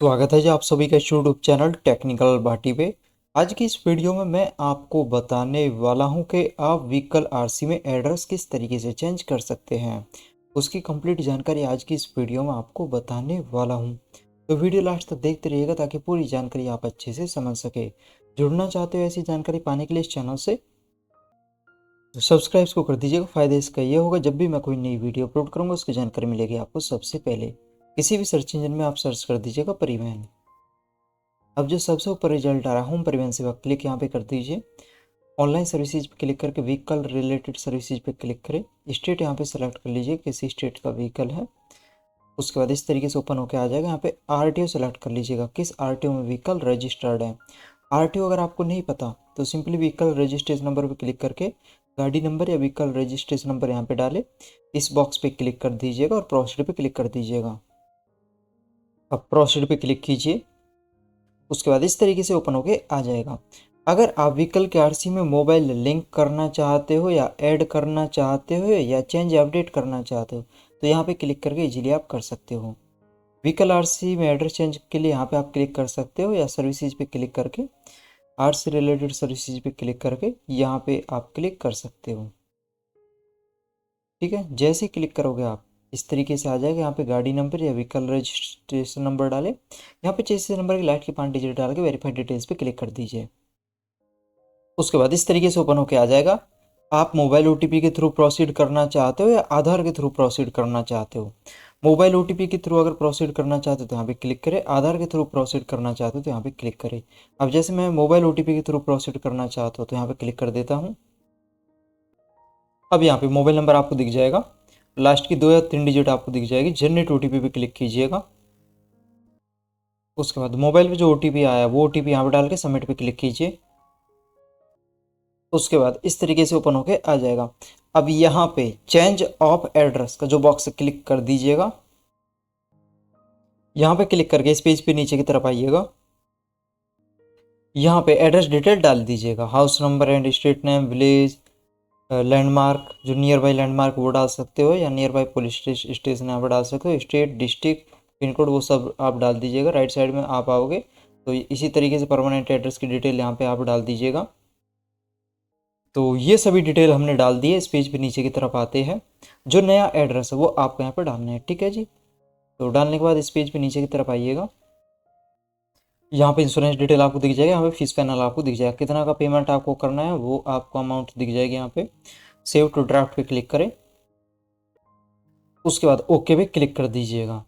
स्वागत है जी आप सभी का यूट्यूब चैनल टेक्निकल भाटी पे। आज की इस वीडियो में मैं आपको बताने वाला हूं कि आप व्हीकल आरसी में एड्रेस किस तरीके से चेंज कर सकते हैं। उसकी कंप्लीट जानकारी आज की इस वीडियो में आपको बताने वाला हूं, तो वीडियो लास्ट तक देखते रहिएगा ताकि पूरी जानकारी आप अच्छे से समझ सके। जुड़ना चाहते हो ऐसी जानकारी पाने के लिए इस चैनल से तो सब्सक्राइब को कर दीजिएगा। फायदा इसका ये होगा, जब भी मैं कोई नई वीडियो अपलोड करूंगा उसकी जानकारी मिलेगी आपको सबसे पहले। किसी भी सर्च इंजन में आप सर्च कर दीजिएगा परिवहन। अब जो सबसे ऊपर रिजल्ट आ रहा है होम परिवहन सेवा, क्लिक यहाँ पे कर दीजिए। ऑनलाइन सर्विसेज पे क्लिक करके व्हीकल रिलेटेड सर्विसेज पे क्लिक करें। स्टेट यहाँ पे सेलेक्ट कर लीजिए किसी स्टेट का व्हीकल है। उसके बाद इस तरीके से ओपन होकर आ जाएगा। यहाँ पे आरटीओ सेलेक्ट कर लीजिएगा, किस आरटीओ में व्हीकल रजिस्टर्ड है। आरटीओ अगर आपको नहीं पता तो सिंपली व्हीकल रजिस्ट्रेशन नंबर पर क्लिक करके गाड़ी नंबर या व्हीकल रजिस्ट्रेशन नंबर यहाँ पे डाले, इस बॉक्स पे क्लिक कर दीजिएगा और प्रोसीड पे क्लिक कर दीजिएगा। अब प्रोसीड पे क्लिक कीजिए। उसके बाद इस तरीके से ओपन होके आ जाएगा। अगर आप व्हीकल के आरसी में मोबाइल लिंक करना चाहते हो या ऐड करना चाहते हो या चेंज अपडेट करना चाहते हो तो यहाँ पे क्लिक करके इजीली आप कर सकते हो। व्हीकल आरसी में एड्रेस चेंज के लिए यहाँ पे आप क्लिक कर सकते हो या सर्विसेज पे क्लिक करके आरसी रिलेटेड सर्विसेज पे क्लिक करके यहाँ पे आप क्लिक कर सकते हो। ठीक है, जैसे ही क्लिक करोगे आप इस तरीके से आ जाएगा। यहाँ पे गाड़ी नंबर या व्हीकल रजिस्ट्रेशन नंबर डालें। यहाँ पे चेसिस नंबर की लाइट की 5 डिजिट डाल के वेरीफाइड डिटेल्स पे क्लिक कर दीजिए। उसके बाद इस तरीके से ओपन होके आ जाएगा। आप मोबाइल ओटीपी के थ्रू प्रोसीड करना चाहते हो या आधार के थ्रू प्रोसीड करना चाहते हो। मोबाइल ओटीपी के थ्रू अगर प्रोसीड करना चाहते हो तो यहाँ पे क्लिक करें। आधार के थ्रू प्रोसीड करना चाहते हो तो यहाँ पे क्लिक करें। अब जैसे मैं मोबाइल ओटीपी के थ्रू प्रोसीड करना चाहता हूँ तो यहाँ पे क्लिक कर देता हूँ। अब यहाँ पे मोबाइल नंबर आपको दिख जाएगा, लास्ट की 2 या 3 डिजिट आपको दिख जाएगी। जनरेट ओटीपी पे क्लिक कीजिएगा। उसके बाद मोबाइल पे जो ओटीपी आया वो ओटीपी यहाँ पे डाल के सबमिट पे क्लिक कीजिए। उसके बाद इस तरीके से ओपन होके आ जाएगा। अब यहाँ पे चेंज ऑफ एड्रेस का जो बॉक्स है क्लिक कर दीजिएगा। यहाँ पे क्लिक करके इस पेज पे नीचे की तरफ आइएगा। यहाँ पे एड्रेस डिटेल डाल दीजिएगा, house number and street name, village, landmark, जो नियर बाई लैंडमार्क वो डाल सकते हो या नियर बाई पुलिस स्टेशन यहाँ पर डाल सकते हो। स्टेट, डिस्ट्रिक्ट, पिन कोड वो सब आप डाल दीजिएगा। राइट साइड में आप आओगे तो इसी तरीके से परमानेंट एड्रेस की डिटेल यहाँ पे आप डाल दीजिएगा। तो ये सभी डिटेल हमने डाल दी है। इस पेज पे नीचे की तरफ आते हैं, जो नया एड्रेस है वो आपको यहाँ पर डालना है। ठीक है जी, तो डालने के बाद इस पेज पे नीचे की तरफ आइएगा। यहाँ पे इंश्योरेंस डिटेल आपको दिख जाएगा। यहाँ पे फीस पैनल आपको दिख जाएगा, कितना का पेमेंट आपको करना है वो आपको अमाउंट दिख जाएगी। यहाँ पे सेव टू ड्राफ्ट पे क्लिक करें। उसके बाद ओके पे क्लिक कर दीजिएगा।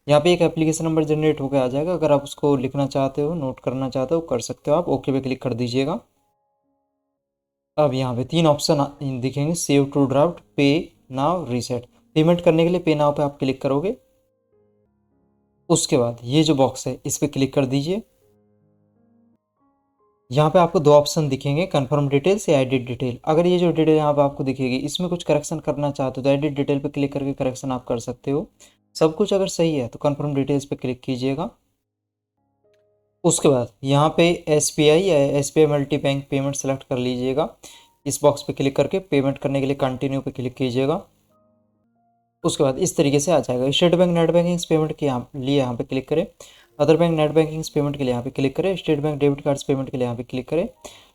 यहाँ पे एक एप्लीकेशन नंबर जनरेट होकर आ जाएगा। अगर आप उसको लिखना चाहते हो, नोट करना चाहते हो, कर सकते हो आप। ओके पे क्लिक कर दीजिएगा। अब यहाँ पे 3 ऑप्शन दिखेंगे, सेव टू ड्राफ्ट, पे नाउ, रीसेट। पेमेंट करने के लिए पे नाउ पे आप क्लिक करोगे। उसके बाद ये जो बॉक्स है इस पर क्लिक कर दीजिए। यहाँ पे आपको 2 ऑप्शन दिखेंगे, कंफर्म डिटेल्स या एडिट डिटेल। अगर ये जो डिटेल यहाँ पे आपको दिखेगी इसमें कुछ करेक्शन करना चाहते हो तो एडिट डिटेल पे क्लिक करके करेक्शन आप कर सकते हो। सब कुछ अगर सही है तो कंफर्म डिटेल्स पे क्लिक कीजिएगा। उसके बाद यहाँ पे एसबीआई या SBI multi bank payment select कर लीजिएगा। इस बॉक्स पे क्लिक करके पेमेंट करने के लिए कंटिन्यू पे क्लिक कीजिएगा। उसके बाद इस तरीके से आ जाएगा। State bank net banking payment के लिए यहाँ पे क्लिक करें। Other bank net banking payment के लिए यहाँ पे क्लिक करें। State bank debit cards payment के लिए यहाँ पे क्लिक करें।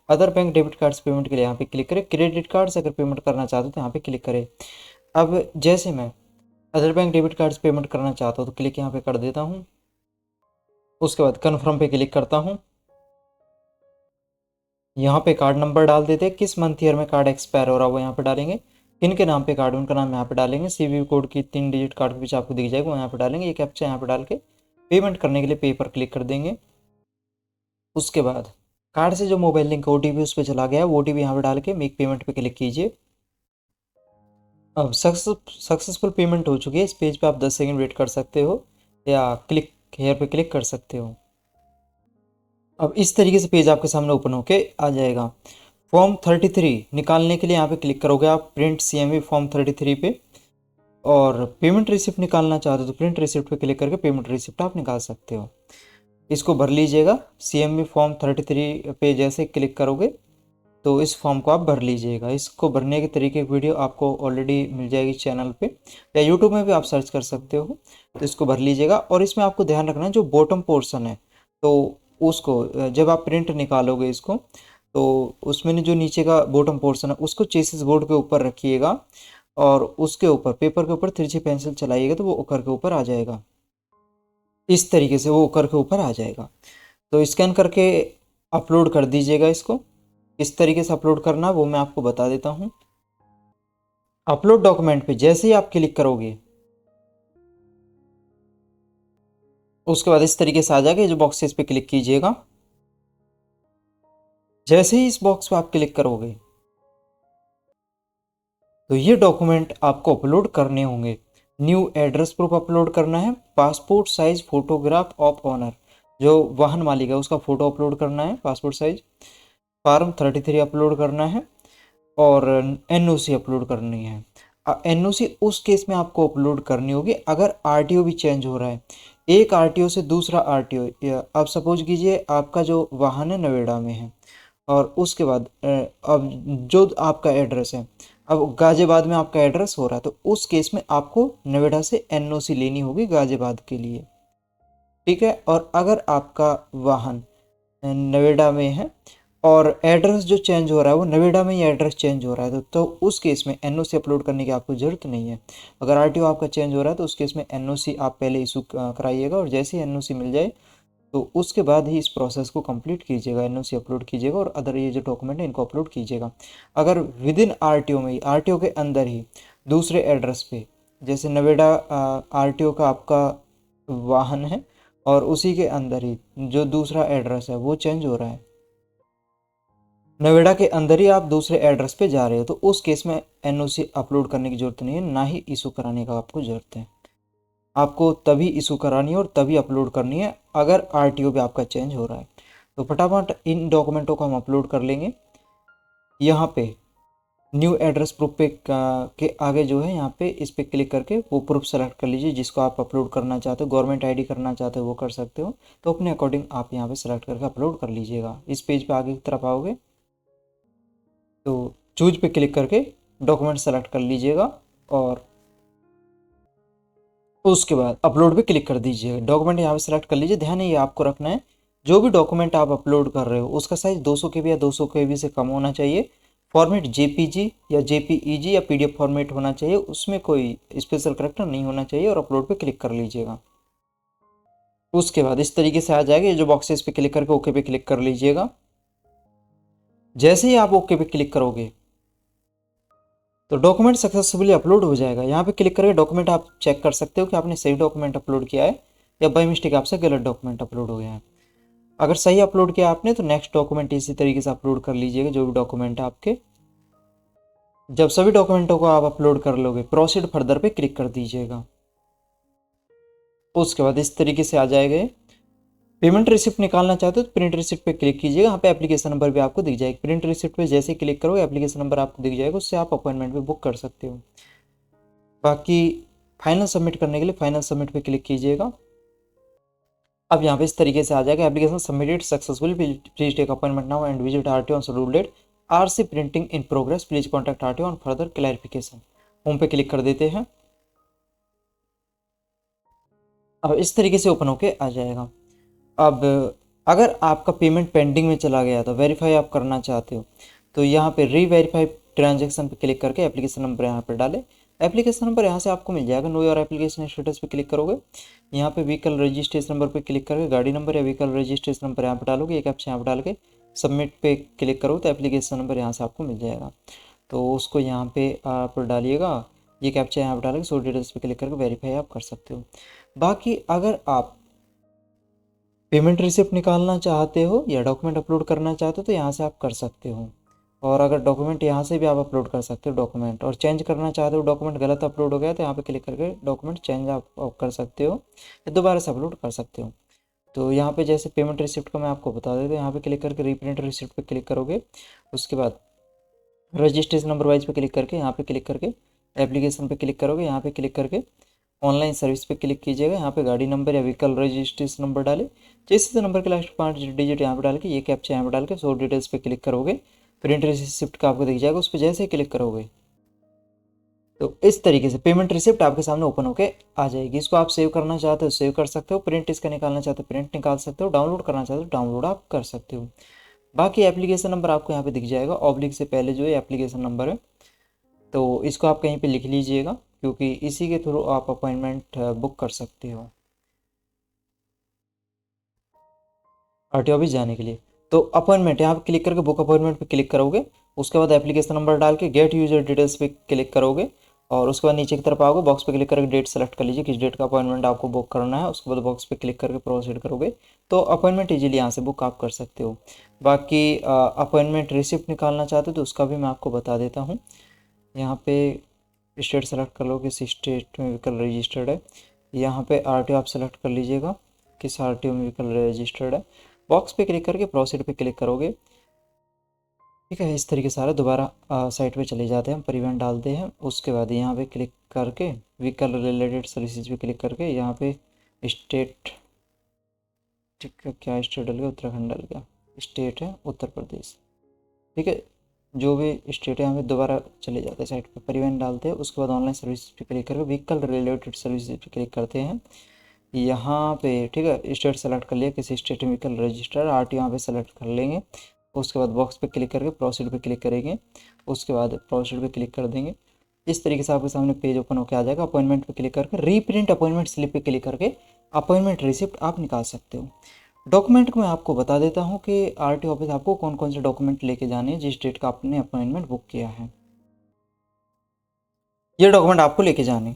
Other bank debit cards payment के लिए यहाँ पे क्लिक करें। क्रेडिट कार्ड्स अगर पेमेंट करना चाहते हो तो यहाँ पे क्लिक करें। अब जैसे मैं other bank debit cards payment करना चाहता हूँ तो क्लिक यहाँ पे कर देता हूँ। उसके बाद कन्फर्म पे क्लिक करता हूँ। यहाँ पे कार्ड नंबर डाल देते हैं, किस मंथ ईयर में कार्ड एक्सपायर हो रहा है वो यहाँ पे डालेंगे। किन के नाम पे कार्ड, उनका नाम यहाँ पे डालेंगे। सीवीवी कोड की 3 डिजिट कार्ड के पीछे आपको दिख जाएगा वो यहाँ पे डालेंगे। ये कैप्चा यहाँ पे डाल के पेमेंट करने के लिए पे पर क्लिक कर देंगे। उसके बाद कार्ड से जो मोबाइल लिंक ओटीपी उस पर चला गया वो ओटीपी यहाँ पे डाल के मेक पेमेंट पे क्लिक कीजिए। अब सक्सेसफुल पेमेंट हो चुकी है। इस पेज पे आप 10 सेकंड वेट कर सकते हो या क्लिक हेयर पे क्लिक कर सकते हो। अब इस तरीके से पेज आपके सामने ओपन होके आ जाएगा। फॉर्म 33 निकालने के लिए यहाँ पे क्लिक करोगे आप प्रिंट सीएमवी फॉर्म 33 पे, और पेमेंट रिसिप्ट निकालना चाहते हो तो प्रिंट रिसिप्ट पे क्लिक करके पेमेंट रिसिप्ट आप निकाल सकते हो। इसको भर लीजिएगा। सीएमवी फॉर्म 33 पे जैसे क्लिक करोगे तो इस फॉर्म को आप भर लीजिएगा। इसको भरने के तरीके की वीडियो आपको ऑलरेडी मिल जाएगी चैनल पे, या यूट्यूब में भी आप सर्च कर सकते हो। तो इसको भर लीजिएगा, और इसमें आपको ध्यान रखना है जो बॉटम पोर्शन है, तो उसको जब आप प्रिंट निकालोगे इसको, तो उसमें जो नीचे का बॉटम पोर्शन है उसको चेसिस बोर्ड के ऊपर रखिएगा, और उसके ऊपर पेपर के ऊपर तिरछी पेंसिल चलाइएगा तो वो ओकर के ऊपर आ जाएगा। इस तरीके से वो ओकर के ऊपर आ जाएगा। तो स्कैन करके अपलोड कर दीजिएगा इसको। किस तरीके से अपलोड करना वो मैं आपको बता देता हूँ। अपलोड डॉक्यूमेंट पे जैसे ही आप क्लिक करोगे, उसके बाद इस तरीके से आ जाएगा। जो बॉक्सेस पे क्लिक कीजिएगा, जैसे ही इस बॉक्स पे आप क्लिक करोगे तो ये डॉक्यूमेंट आपको अपलोड करने होंगे। न्यू एड्रेस प्रूफ अपलोड करना है, passport size photograph of owner, जो वाहन मालिक है उसका फोटो अपलोड करना है पासपोर्ट साइज, फॉर्म 33 अपलोड करना है, और एनओसी अपलोड करनी है। एनओसी उस केस में आपको अपलोड करनी होगी अगर आरटीओ भी चेंज हो रहा है, एक आरटीओ से दूसरा आरटीओ। अब सपोज कीजिए आपका जो वाहन है नोएडा में है, और उसके बाद अब जो आपका एड्रेस है, अब गाजियाबाद में आपका एड्रेस हो रहा है, तो उस केस में आपको नोएडा से एनओसी लेनी होगी गाजियाबाद के लिए। ठीक है। और अगर आपका वाहन नोएडा में है और एड्रेस जो चेंज हो रहा है वो नोएडा में ही एड्रेस चेंज हो रहा है, तो उस केस में एनओसी अपलोड करने की आपको ज़रूरत नहीं है। अगर आरटीओ आपका चेंज हो रहा है तो उस केस में एनओसी आप पहले इशू कराइएगा, और जैसे ही एनओसी मिल जाए तो उसके बाद ही इस प्रोसेस को कंप्लीट कीजिएगा, एनओसी अपलोड कीजिएगा और अदर ये जो डॉक्यूमेंट है इनको अपलोड कीजिएगा। अगर विद इन आरटीओ में ही, आरटीओ के अंदर ही दूसरे एड्रेस पे, जैसे नोएडा आरटीओ का आपका वाहन है और उसी के अंदर ही जो दूसरा एड्रेस है वो चेंज हो रहा है, नोएडा के अंदर ही आप दूसरे एड्रेस पे जा रहे हो, तो उस केस में एनओसी अपलोड करने की ज़रूरत नहीं है, ना ही इशू कराने का आपको ज़रूरत है। आपको तभी इशू करानी है और तभी अपलोड करनी है अगर आरटीओ भी आपका चेंज हो रहा है। तो फटाफट इन डॉक्यूमेंटों को हम अपलोड कर लेंगे। यहाँ पे न्यू एड्रेस प्रूफ पे के आगे जो है यहाँ पे इस पर क्लिक करके वो प्रूफ सेलेक्ट कर लीजिए जिसको आप अपलोड करना चाहते हो। गवर्नमेंट आईडी करना चाहते हो वो कर सकते हो, तो अपने अकॉर्डिंग आप यहाँ पे सेलेक्ट करके अपलोड कर लीजिएगा। इस पेज पे आगे की तरफ आओगे तो चूज पे क्लिक करके डॉक्यूमेंट सेलेक्ट कर लीजिएगा, और उसके बाद अपलोड पे क्लिक कर दीजिएगा। डॉक्यूमेंट यहाँ पे सेलेक्ट कर लीजिए। ध्यान है ये आपको रखना है, जो भी डॉक्यूमेंट आप अपलोड कर रहे हो उसका साइज 200 KB या 200 KB से कम होना चाहिए। फॉर्मेट जेपीजी या जेपीईजी या पीडीएफ फॉर्मेट होना चाहिए, उसमें कोई स्पेशल करैक्टर नहीं होना चाहिए, और अपलोड पे क्लिक कर लीजिएगा। उसके बाद इस तरीके से आ जाएगा। ये जो बॉक्सेस पे क्लिक करके ओके पे क्लिक कर लीजिएगा। जैसे ही आप ओके पे क्लिक करोगे तो डॉक्यूमेंट सक्सेसफुली अपलोड हो जाएगा। यहाँ पे क्लिक करके डॉक्यूमेंट आप चेक कर सकते हो कि आपने सही डॉक्यूमेंट अपलोड किया है या बाई मिस्टेक आपसे गलत डॉक्यूमेंट अपलोड हो गया है। अगर सही अपलोड किया आपने तो नेक्स्ट डॉक्यूमेंट इसी तरीके से अपलोड कर लीजिएगा, जो भी डॉक्यूमेंट है आपके। जब सभी डॉक्यूमेंटों को आप अपलोड कर लोगे, प्रोसीड फर्दर पे क्लिक कर दीजिएगा। उसके बाद इस तरीके से आ जाएगा। पेमेंट रिसिप्ट निकालना चाहते हो तो प्रिंट रिसिप्ट पे क्लिक कीजिएगा। यहाँ पे एप्लीकेशन नंबर भी आपको दिख जाएगा। प्रिंट रिसिप्ट पे जैसे ही क्लिक करोगे एप्लीकेशन नंबर आपको दिख जाएगा, उससे आप अपॉइंटमेंट भी बुक कर सकते हो। बाकी फाइनल सबमिट करने के लिए फाइनल सबमिट पे क्लिक कीजिएगा। अब यहाँ पे इस तरीके से आ जाएगा, application submitted successfully, please take appointment now and visit RTO on scheduled date, RC printing in progress, please contact RTO on further clarification. Home पे क्लिक कर देते हैं। अब इस तरीके से ओपन होके आ जाएगा। अब अगर आपका पेमेंट पेंडिंग में चला गया तो वेरीफाई आप करना चाहते हो तो यहाँ पे री वेरीफाई ट्रांजेक्शन पे क्लिक करके एप्लीकेशन नंबर यहाँ पे डालें। एप्लीकेशन नंबर यहाँ से आपको मिल जाएगा। नो योर एप्लीकेशन स्टेटस पे क्लिक करोगे, यहाँ पे व्हीकल रजिस्ट्रेशन नंबर पे क्लिक करके गाड़ी नंबर या व्हीकल रजिस्ट्रेशन नंबर यहाँ पे डालोगे। एक कैप्चा यहाँ पे डाल के सबमिट पे क्लिक करोगे तो एप्लीकेशन नंबर यहाँ से आपको मिल जाएगा। तो उसको यहाँ पे आप डालिएगा, ये कैप्चा यहाँ पे डालेंगे, सो डिटेल्स पे क्लिक करके वेरीफाई आप कर सकते हो। बाकी अगर आप पेमेंट रिसिप्ट निकालना चाहते हो या डॉक्यूमेंट अपलोड करना चाहते हो तो यहाँ से आप कर सकते हो, और अगर डॉक्यूमेंट यहाँ से भी आप अपलोड कर सकते हो डॉक्यूमेंट, और चेंज करना चाहते हो डॉक्यूमेंट गलत अपलोड हो गया तो यहाँ पे क्लिक करके डॉक्यूमेंट चेंज आप कर सकते हो या दोबारा से अपलोड कर सकते हो। तो यहाँ पे जैसे पेमेंट रिसिप्ट का मैं आपको बता देता हूँ, यहाँ पे क्लिक करके रीप्रिंट रिसिप्ट पे क्लिक करोगे, उसके बाद रजिस्ट्रेशन नंबर वाइज पे क्लिक करके यहाँ पे क्लिक करके एप्लीकेशन पे क्लिक करोगे, यहाँ पे क्लिक करके ऑनलाइन सर्विस पे क्लिक कीजिएगा। यहाँ पे गाड़ी नंबर या व्हीकल रजिस्ट्रेशन नंबर डाले, जैसे नंबर के लास्ट 5 डिजिट यहाँ पे डाल के ये कैप्चा यहाँ पे डाल के 100 डिटेल्स पे क्लिक करोगे प्रिंट रिसिप्ट का आपको दिख जाएगा। उस पर जैसे ही क्लिक करोगे तो इस तरीके से पेमेंट रिसिप्ट आपके सामने ओपन होके आ जाएगी। इसको आप सेव करना चाहते हो सेव कर सकते हो, प्रिंट इसका निकालना चाहते हो प्रिंट निकाल सकते हो, डाउनलोड करना चाहते हो डाउनलोड आप कर सकते हो। बाकी एप्लीकेशन नंबर आपको यहाँ पे दिख जाएगा, ऑब्लिक से पहले जो है एप्लीकेशन नंबर है, तो इसको आप कहीं पे लिख लीजिएगा क्योंकि इसी के थ्रू आप अपॉइंटमेंट बुक कर सकते हो आरटीओ ऑफिस जाने के लिए। तो अपॉइंटमेंट यहाँ पे क्लिक करके बुक अपॉइंटमेंट पे क्लिक करोगे, उसके बाद एप्लीकेशन नंबर डाल के गेट यूजर डिटेल्स पे क्लिक करोगे और उसके बाद नीचे की तरफ आओगे, बॉक्स पे क्लिक करके डेट सेलेक्ट कर लीजिए किस डेट का अपॉइंटमेंट आपको बुक करना है। उसके बाद बॉक्स पे क्लिक करके प्रोसीड करोगे तो अपॉइंटमेंट इजीली यहाँ से बुक आप कर सकते हो। बाकी अपॉइंटमेंट रिसिप्ट निकालना चाहते हो तो उसका भी मैं आपको बता देता हूँ। यहाँ पे स्टेट सेलेक्ट कर लो किस स्टेट में व्हीकल रजिस्टर्ड है, यहाँ पे आरटीओ आप सेलेक्ट कर लीजिएगा किस आरटीओ में व्हीकल रजिस्टर्ड है। बॉक्स पे क्लिक करके प्रोसीड पे क्लिक करोगे, ठीक है। इस तरीके से दोबारा साइट पे चले जाते हैं, हम परिवहन डालते हैं। उसके बाद यहाँ पे क्लिक करके व्हीकल रिलेटेड सर्विसेज पे क्लिक करके यहाँ पे स्टेट, ठीक है, क्या स्टेट डल गया, उत्तराखंड डल गया, स्टेट है उत्तर प्रदेश, ठीक है। जो भी स्टेट है यहाँ पे दोबारा चले जाते हैं साइट पे, परिवहन डालते हैं। उसके बाद ऑनलाइन सर्विस पे क्लिक करके व्हीकल रिलेटेड सर्विसेज पे क्लिक करते हैं। यहाँ पे ठीक है स्टेट सेलेक्ट कर लिया किसी स्टेट में व्हीकल रजिस्टर, आरटीओ यहाँ पे सेलेक्ट कर लेंगे। उसके बाद बॉक्स पे क्लिक करके प्रोसीड पे क्लिक करेंगे, उसके बाद प्रोसीड पे क्लिक कर देंगे। इस तरीके से आपके सामने पेज ओपन होकर आ जाएगा। अपॉइंटमेंट पे क्लिक करके रीप्रिंट अपॉइंटमेंट स्लिप पे क्लिक करके अपॉइंटमेंट रिसिप्ट आप निकाल सकते हो। डॉक्यूमेंट को मैं आपको बता देता हूँ कि आरटीओ ऑफिस आपको कौन कौन से डॉक्यूमेंट लेके जाने हैं जिस डेट का आपने अपॉइंटमेंट बुक किया है। ये डॉक्यूमेंट आपको लेके जाने,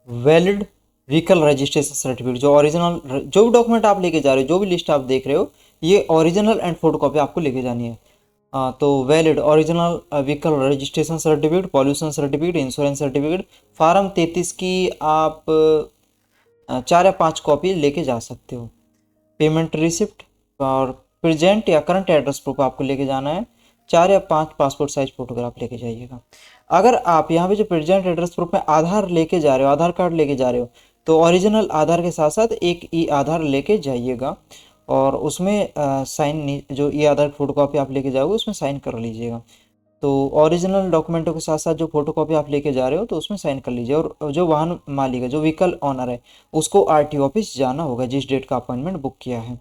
वैलिड व्हीकल रजिस्ट्रेशन सर्टिफिकेट, जो ओरिजिनल जो भी डॉक्यूमेंट आप लेके जा रहे हो, जो भी लिस्ट आप देख रहे हो, ये ओरिजिनल एंड फोटोकॉपी आपको लेके जानी है। तो valid original vehicle registration certificate, pollution certificate, insurance certificate, form 33 की आप 4 या 5 कॉपी लेके जा सकते हो। पेमेंट रिसिप्ट और प्रेजेंट या करंट एड्रेस प्रूफ आपको लेके जाना है। 4 या 5 पासपोर्ट साइज फोटोग्राफ लेके जाइएगा। अगर आप यहाँ पे जो प्रेजेंट एड्रेस प्रूफ में आधार लेके जा रहे हो, आधार कार्ड लेके जा रहे हो, तो ओरिजिनल आधार के साथ साथ एक ई आधार लेके जाइएगा और उसमें साइन, जो ई आधार फोटोकॉपी आप लेके जाओगे उसमें साइन कर लीजिएगा। तो ओरिजिनल डॉक्यूमेंटों के साथ साथ जो फोटोकॉपी आप लेके जा रहे हो तो उसमें साइन कर लीजिए। और जो वाहन मालिक है, जो व्हीकल ऑनर है, उसको आरटीओ ऑफिस जाना होगा जिस डेट का अपॉइंटमेंट बुक किया है।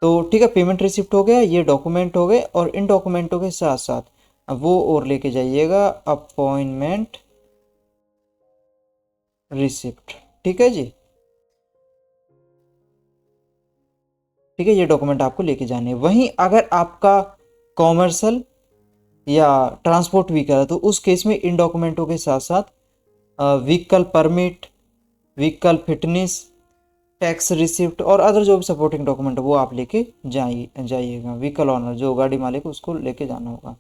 तो ठीक है, पेमेंट रिसिप्ट हो गया, ये डॉक्यूमेंट हो गए, और इन डॉक्यूमेंटों के साथ साथ वो और लेके जाइएगा अपॉइंटमेंट रिसिप्ट, ठीक है जी, ठीक है। ये डॉक्यूमेंट आपको लेके जाने हैं। वहीं अगर आपका कॉमर्शियल या ट्रांसपोर्ट व्हीकल है तो उस केस में इन डॉक्यूमेंटों के साथ साथ vehicle permit, vehicle fitness, tax receipt और अदर जो भी सपोर्टिंग डॉक्यूमेंट है वो आप लेके जाइएगा। व्हीकल ऑनर, जो गाड़ी मालिक है, उसको लेके जाना होगा,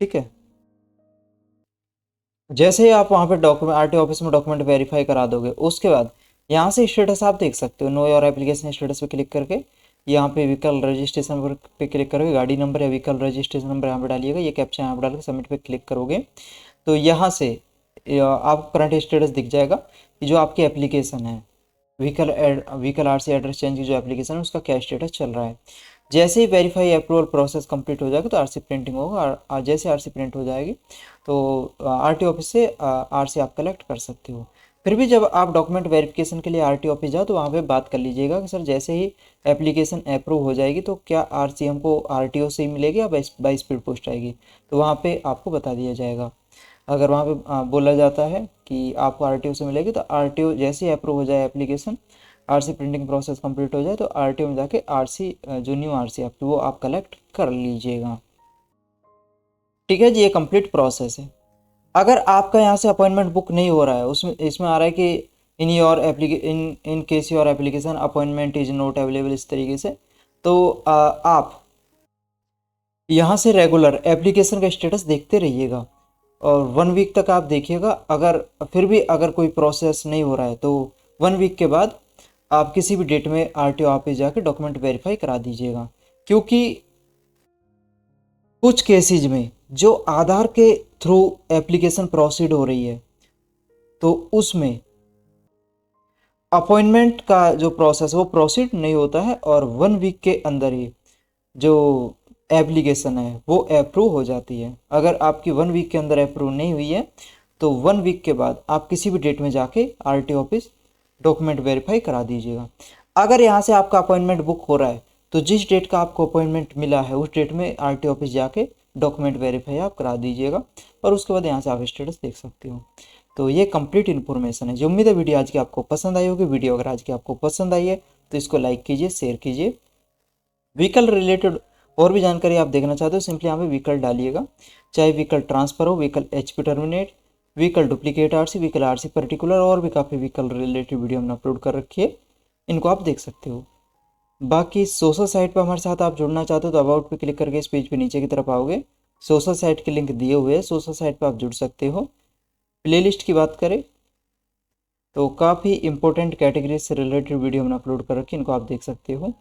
ठीक है। जैसे ही आप वहाँ पे डॉक्यूमेंट आरटीओ ऑफिस में डॉक्यूमेंट वेरीफाई करा दोगे, उसके बाद यहाँ से स्टेटस आप देख सकते हो। नो योर एप्लीकेशन स्टेटस पे क्लिक करके यहाँ पे व्हीकल रजिस्ट्रेशन पे क्लिक करोगे, गाड़ी नंबर या व्हीकल रजिस्ट्रेशन नंबर यहाँ पे डालिएगा, ये कैप्चा यहाँ पे डाल के सबमिट पे क्लिक करोगे तो यहाँ से आप करंट स्टेटस दिख जाएगा कि जो आपकी एप्लीकेशन है व्हीकल आरसी एड्रेस चेंज की जो एप्लीकेशन है उसका क्या स्टेटस चल रहा है। जैसे ही वेरीफाई अप्रूवल प्रोसेस कंप्लीट हो जाएगा तो आरसी प्रिंटिंग होगा, और जैसे आरसी प्रिंट हो जाएगी तो आरटीओ ऑफिस से आरसी आप कलेक्ट कर सकते हो। फिर भी जब आप डॉक्यूमेंट वेरिफिकेशन के लिए आरटीओ ऑफिस जाओ तो वहाँ पे बात कर लीजिएगा कि सर जैसे ही एप्लीकेशन अप्रूव हो जाएगी तो क्या आरसी हमको आरटीओ से ही मिलेगी या बाई स्पीड पोस्ट आएगी, तो वहाँ पे आपको बता दिया जाएगा। अगर वहाँ पे बोला जाता है कि आपको आरटीओ से मिलेगी तो आरटीओ जैसे ही अप्रूव हो जाए application, RC printing process complete हो जाए तो आरटीओ में जाके आरसी, जो न्यू आरसी आपकी, वो आप कलेक्ट कर लीजिएगा, ठीक है जी। ये कंप्लीट प्रोसेस है। अगर आपका यहाँ से अपॉइंटमेंट बुक नहीं हो रहा है, उसमें इसमें आ रहा है कि in case your application appointment is not available, इस तरीके से, तो आप यहाँ से रेगुलर एप्लीकेशन का स्टेटस देखते रहिएगा और 1 वीक तक आप देखिएगा। अगर फिर भी अगर कोई प्रोसेस नहीं हो रहा है तो 1 वीक के बाद आप किसी भी डेट में आरटीओ ऑफिस जाके डॉक्यूमेंट वेरीफाई करा दीजिएगा, क्योंकि कुछ केसेज में जो आधार के थ्रू एप्लीकेशन प्रोसीड हो रही है तो उसमें अपॉइंटमेंट का जो प्रोसेस वो प्रोसीड नहीं होता है और 1 वीक के अंदर ही जो एप्लीकेशन है वो अप्रूव हो जाती है। अगर आपकी 1 वीक के अंदर अप्रूव नहीं हुई है तो 1 वीक के बाद आप किसी भी डेट में जाके आरटीओ ऑफिस डॉक्यूमेंट वेरीफाई करा दीजिएगा। अगर यहाँ से आपका अपॉइंटमेंट बुक हो रहा है तो जिस डेट का आपको अपॉइंटमेंट मिला है उस डेट में आरटीओ ऑफिस जाके डॉक्यूमेंट वेरीफाई आप करा दीजिएगा और उसके बाद यहाँ से आप स्टेटस देख सकते हो। तो ये कंप्लीट इन्फॉर्मेशन है। जो उम्मीद है वीडियो आज की आपको पसंद आई होगी। वीडियो अगर आज की आपको पसंद आई है तो इसको लाइक कीजिए, शेयर कीजिए। व्हीकल रिलेटेड और भी जानकारी आप देखना चाहते हो सिंपली यहाँ पे व्हीकल डालिएगा, चाहे व्हीकल ट्रांसफर हो, vehicle HP terminate, vehicle duplicate RC, vehicle RC particular, और भी काफ़ी व्हीकल रिलेटेड वीडियो हमने अपलोड कर रखी है, इनको आप देख सकते हो। बाकी सोशल साइट पर हमारे साथ आप जुड़ना चाहते हो तो अबाउट पे क्लिक करके इस पेज पे नीचे की तरफ आओगे, सोशल साइट के लिंक दिए हुए हैं, सोशल साइट पर आप जुड़ सकते हो। प्लेलिस्ट की बात करें तो काफ़ी इंपॉर्टेंट कैटेगरी से रिलेटेड वीडियो हमने अपलोड कर रखी है, इनको आप देख सकते हो।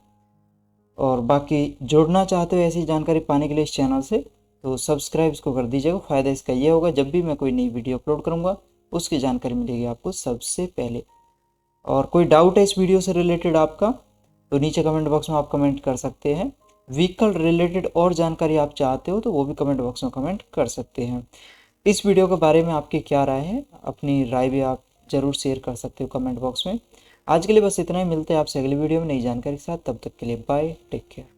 और बाकी जुड़ना चाहते हो ऐसी जानकारी पाने के लिए इस चैनल से तो सब्सक्राइब इसको कर दीजिएगा। फ़ायदा इसका ये होगा जब भी मैं कोई नई वीडियो अपलोड करूँगा उसकी जानकारी मिलेगी आपको सबसे पहले। और कोई डाउट है इस वीडियो से रिलेटेड आपका तो नीचे कमेंट बॉक्स में आप कमेंट कर सकते हैं। व्हीकल रिलेटेड और जानकारी आप चाहते हो तो वो भी कमेंट बॉक्स में कमेंट कर सकते हैं। इस वीडियो के बारे में आपकी क्या राय है, अपनी राय भी आप ज़रूर शेयर कर सकते हो कमेंट बॉक्स में। आज के लिए बस इतना ही, मिलते हैं आपसे अगली वीडियो में नई जानकारी के साथ। तब तक के लिए बाय, टेक केयर।